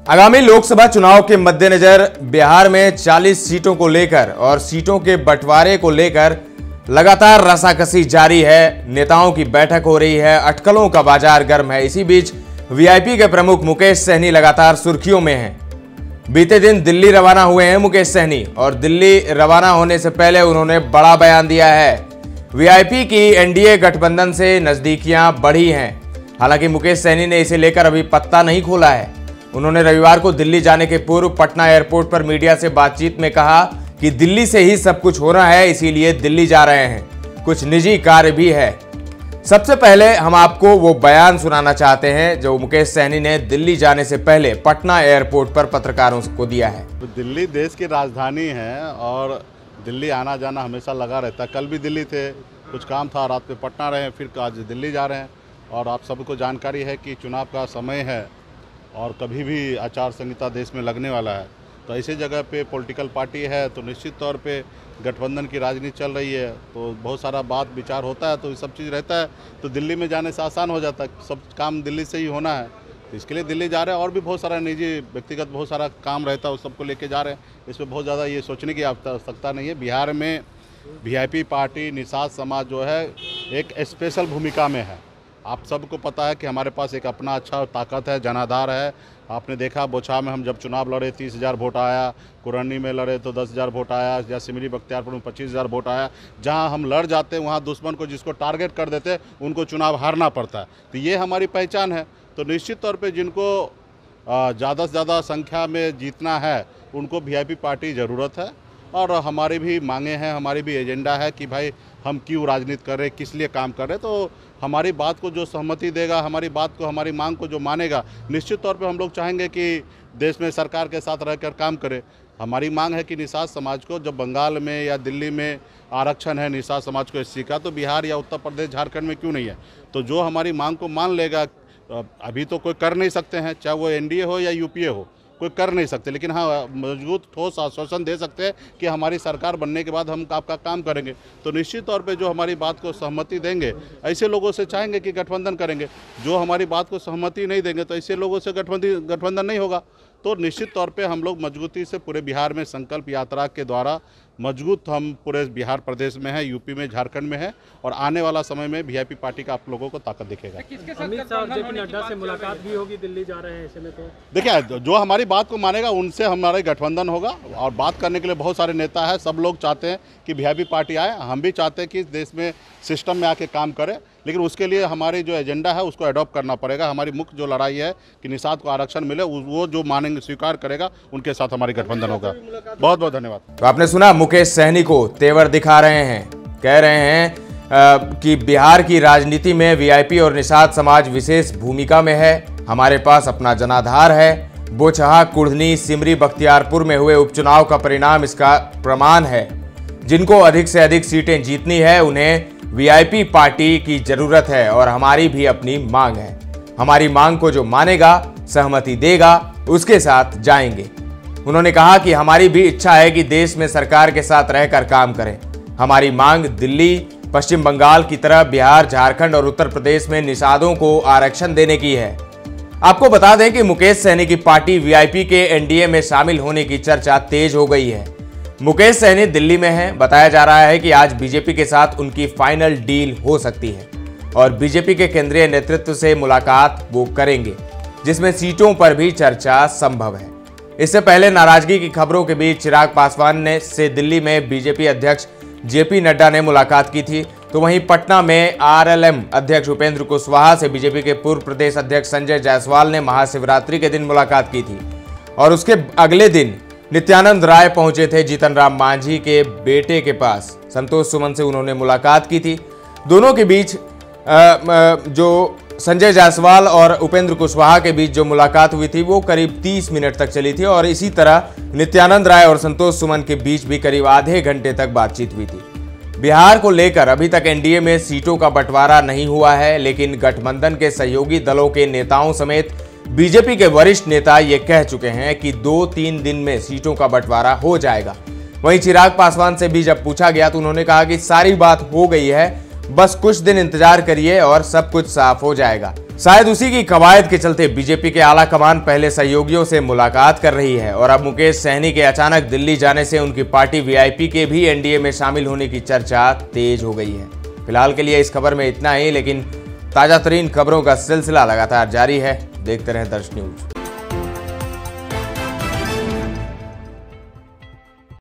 आगामी लोकसभा चुनाव के मद्देनजर बिहार में 40 सीटों को लेकर और सीटों के बंटवारे को लेकर लगातार रसाकसी जारी है। नेताओं की बैठक हो रही है, अटकलों का बाजार गर्म है। इसी बीच वीआईपी के प्रमुख मुकेश सहनी लगातार सुर्खियों में हैं। बीते दिन दिल्ली रवाना हुए हैं मुकेश सहनी और दिल्ली रवाना होने से पहले उन्होंने बड़ा बयान दिया है। वीआईपी की एनडीए गठबंधन से नजदीकियां बढ़ी हैं। हालांकि मुकेश सहनी ने इसे लेकर अभी पत्ता नहीं खोला है। उन्होंने रविवार को दिल्ली जाने के पूर्व पटना एयरपोर्ट पर मीडिया से बातचीत में कहा कि दिल्ली से ही सब कुछ होना है, इसीलिए दिल्ली जा रहे हैं। कुछ निजी कार्य भी है। सबसे पहले हम आपको वो बयान सुनाना चाहते हैं जो मुकेश सहनी ने दिल्ली जाने से पहले पटना एयरपोर्ट पर पत्रकारों को दिया है। दिल्ली देश की राजधानी है और दिल्ली आना जाना हमेशा लगा रहता है। कल भी दिल्ली थे, कुछ काम था, रात में पटना रहे, फिर आज दिल्ली जा रहे हैं। और आप सबको जानकारी है कि चुनाव का समय है और कभी भी आचार संहिता देश में लगने वाला है। तो ऐसी जगह पे पॉलिटिकल पार्टी है तो निश्चित तौर पे गठबंधन की राजनीति चल रही है, तो बहुत सारा बात विचार होता है, तो ये सब चीज़ रहता है। तो दिल्ली में जाने से आसान हो जाता है, सब काम दिल्ली से ही होना है, तो इसके लिए दिल्ली जा रहे हैं। और भी बहुत सारा निजी व्यक्तिगत बहुत सारा काम रहता है, उस सबको लेके जा रहे हैं। इसमें बहुत ज़्यादा ये सोचने की आवश्यकता नहीं है। बिहार में वीआईपी पार्टी निषाद समाज जो है एक स्पेशल भूमिका में है। आप सबको पता है कि हमारे पास एक अपना अच्छा ताकत है, जनाधार है। आपने देखा बोछा में हम जब चुनाव लड़े 30,000 वोट आया, कुरनी में लड़े तो 10,000 वोट आया, या सिमरी बख्तियारपुर में 25,000 वोट आया। जहां हम लड़ जाते हैं वहां दुश्मन को जिसको टारगेट कर देते उनको चुनाव हारना पड़ता है। तो ये हमारी पहचान है। तो निश्चित तौर पर जिनको ज़्यादा से ज़्यादा संख्या में जीतना है उनको वीआईपी पार्टी ज़रूरत है। और हमारी भी मांगे हैं, हमारी भी एजेंडा है कि भाई हम क्यों राजनीति कर रहे, किस लिए काम कर रहे। तो हमारी बात को जो सहमति देगा, हमारी बात को, हमारी मांग को जो मानेगा, निश्चित तौर पे हम लोग चाहेंगे कि देश में सरकार के साथ रहकर काम करे। हमारी मांग है कि निषाद समाज को जब बंगाल में या दिल्ली में आरक्षण है निषाद समाज को एससी का, तो बिहार या उत्तर प्रदेश झारखंड में क्यों नहीं है। तो जो हमारी मांग को मान लेगा, अभी तो कोई कर नहीं सकते हैं, चाहे वो एनडीए हो या यूपीए हो, कोई कर नहीं सकते, लेकिन हाँ मजबूत ठोस आश्वासन दे सकते हैं कि हमारी सरकार बनने के बाद हम आपका काम करेंगे। तो निश्चित तौर पे जो हमारी बात को सहमति देंगे, ऐसे लोगों से चाहेंगे कि गठबंधन करेंगे। जो हमारी बात को सहमति नहीं देंगे तो ऐसे लोगों से गठबंधन नहीं होगा। तो निश्चित तौर पे हम लोग मजबूती से पूरे बिहार में संकल्प यात्रा के द्वारा मजबूत हम पूरे बिहार प्रदेश में है, यूपी में, झारखंड में है। और आने वाला समय में वीआईपी पार्टी का आप लोगों को ताकत दिखेगा। अमित शाह और जेपी नड्डा से मुलाकात भी होगी, दिल्ली जा रहे हैं ऐसे में। तो देखिए, जो हमारी बात को मानेगा उनसे हमारे गठबंधन होगा। और बात करने के लिए बहुत सारे नेता हैं, सब लोग चाहते हैं कि वीआईपी पार्टी आए। हम भी चाहते हैं कि देश में सिस्टम में आके काम करे, लेकिन उसके लिए हमारी जो एजेंडा है उसको अडॉप्ट करना पड़ेगा। हमारी मुख्य जो लड़ाई है कि निषाद को आरक्षण मिले, वो जो मानेंगे, स्वीकार करेगा, उनके साथ हमारी गठबंधन होगा। बहुत बहुत धन्यवाद। तो आपने सुना, मुकेश सहनी को तेवर दिखा रहे हैं, कह रहे हैं कि बिहार की राजनीति में वीआईपी और निषाद समाज विशेष भूमिका में है। हमारे पास अपना जनाधार है। बोचहा, कुढ़नी, सिमरी, बख्तियारपुर में हुए उपचुनाव का परिणाम इसका प्रमाण है। जिनको अधिक से अधिक सीटें जीतनी है उन्हें वीआईपी पार्टी की जरूरत है और हमारी भी अपनी मांग है। हमारी मांग को जो मानेगा, सहमति देगा, उसके साथ जाएंगे। उन्होंने कहा कि हमारी भी इच्छा है कि देश में सरकार के साथ रहकर काम करें। हमारी मांग दिल्ली, पश्चिम बंगाल की तरह बिहार, झारखंड और उत्तर प्रदेश में निषादों को आरक्षण देने की है। आपको बता दें कि मुकेश सहनी की पार्टी वीआईपी के एनडीए में शामिल होने की चर्चा तेज हो गई है। मुकेश सहनी दिल्ली में हैं। बताया जा रहा है कि आज बीजेपी के साथ उनकी फाइनल डील हो सकती है और बीजेपी के केंद्रीय नेतृत्व से मुलाकात वो करेंगे, जिसमें सीटों पर भी चर्चा संभव है। इससे पहले नाराजगी की खबरों के बीच चिराग पासवान से दिल्ली में बीजेपी अध्यक्ष जेपी नड्डा ने मुलाकात की थी, तो वहीं पटना में आरएलएम अध्यक्ष उपेंद्र कुशवाहा से बीजेपी के पूर्व प्रदेश अध्यक्ष संजय जायसवाल ने महाशिवरात्रि के दिन मुलाकात की थी। और उसके अगले दिन नित्यानंद राय पहुंचे थे जीतन राम मांझी के बेटे के पास। संतोष सुमन से उन्होंने मुलाकात की थी। दोनों के बीच जो संजय जायसवाल और उपेंद्र कुशवाहा के बीच जो मुलाकात हुई थी वो करीब 30 मिनट तक चली थी। और इसी तरह नित्यानंद राय और संतोष सुमन के बीच भी करीब आधे घंटे तक बातचीत हुई थी। बिहार को लेकर अभी तक एनडीए में सीटों का बंटवारा नहीं हुआ है, लेकिन गठबंधन के सहयोगी दलों के नेताओं समेत बीजेपी के वरिष्ठ नेता ये कह चुके हैं कि 2-3 दिन में सीटों का बंटवारा हो जाएगा। वहीं चिराग पासवान से भी जब पूछा गया तो उन्होंने कहा कि सारी बात हो गई है, बस कुछ दिन इंतजार करिए और सब कुछ साफ हो जाएगा। शायद उसी की कवायद के चलते बीजेपी के आला कमान पहले सहयोगियों से मुलाकात कर रही है और अब मुकेश सहनी के अचानक दिल्ली जाने से उनकी पार्टी वीआईपी के भी एनडीए में शामिल होने की चर्चा तेज हो गई है। फिलहाल के लिए इस खबर में इतना ही, लेकिन ताजा तरीन खबरों का सिलसिला लगातार जारी है। देखते रहें दर्श न्यूज।